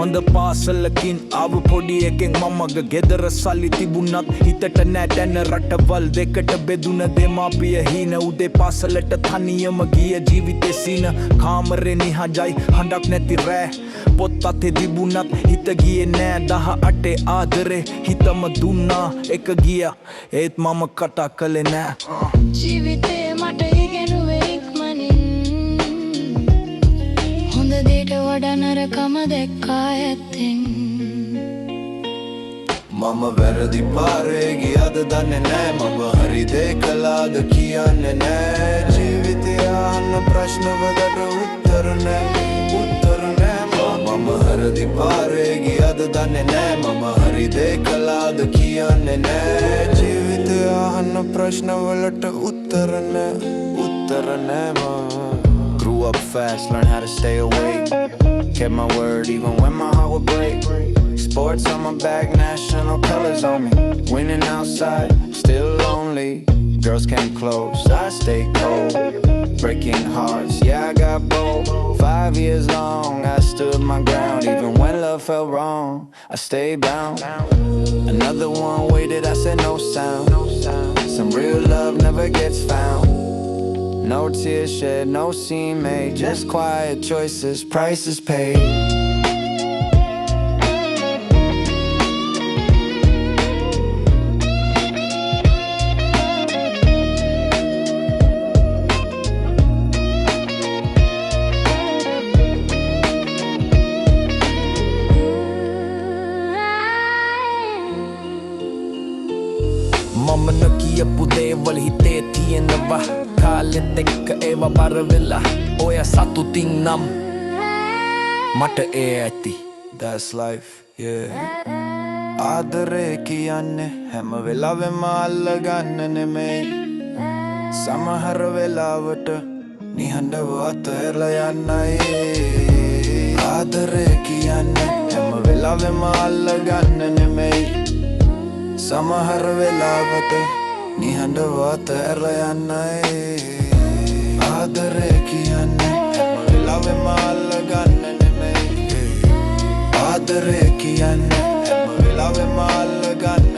හොඳ පාසලකින් ආව පොඩි එකෙක් මමගේ ගෙදර සල්ලි තිබුණත් හිතට නෑ දැන රටවල් දෙකට බෙදුන දෙමාපිය හීන උදේ පාසලට තනියම ගිය ජීවිතේ සීන කාමරේ නිහඬයි හඬක් නැති රෑ පොත් අතේ තිබුණත් හිත ගියේ නෑ 18 ආදරේ හිතම දුන්නා එක ගියා ඒත් මම කතා කළේ නෑ ජීවිතේ මට ඉගෙනුවේ ඉක්මනින් හොඳ දේට වඩා නරකම දැක්කා ඇත්තෙන් මම වැරදි පාරේ ගියද දන්නේ නෑ මම හරි දේ කළාද කියන්නේ නෑ ජීවිතය අහන ප්‍රශ්නවලට උත්තර නෑ මම හරි පාරේ ගියද දන්නේ නෑ මම හරි දේ කළාද කියන්නේ නෑ ජීවිතය අහන ප්‍රශ්නවලට උත්තර නෑ Grew up fast, learned how to stay awake. Kept my word even when my heart would break. Sports on my back, national colors on me. Winning outside, still lonely. Girls came close, I stayed cold. Breaking hearts, yeah, I got bold. 5 years long, I stood my ground. Even when love felt wrong, I stayed bound. Another one waited, I said no sound. Some real love never gets found. No tears shed, no scene made. Just quiet choices, prices paid. මම නොකියපු දේවල් හිතේ තියෙනවා කාලෙත් එක්ක ඒවා බර වෙලා ඔය සතුටින් නම් මට ඒ ඇති That's life, yeah ආදරේ කියන්නේ හැම වෙලාවෙම අල්ලගන්න නෙමෙයි සමහර වෙලාවට නිහඬව අතහැරලා යන්නයි ආදරේ කියන්නේ හැම වෙලාවෙම අල්ලගන්න නෙමෙයි සමහර වෙලාවට නිහඬව අතහැරලා යන්නයි ආදරේ කියන්නේ හැම වෙලාවෙම අල්ලගන්න නෙමෙයි ආදරේ කියන්නේ හැම වෙලාවෙම අල්ලගන්න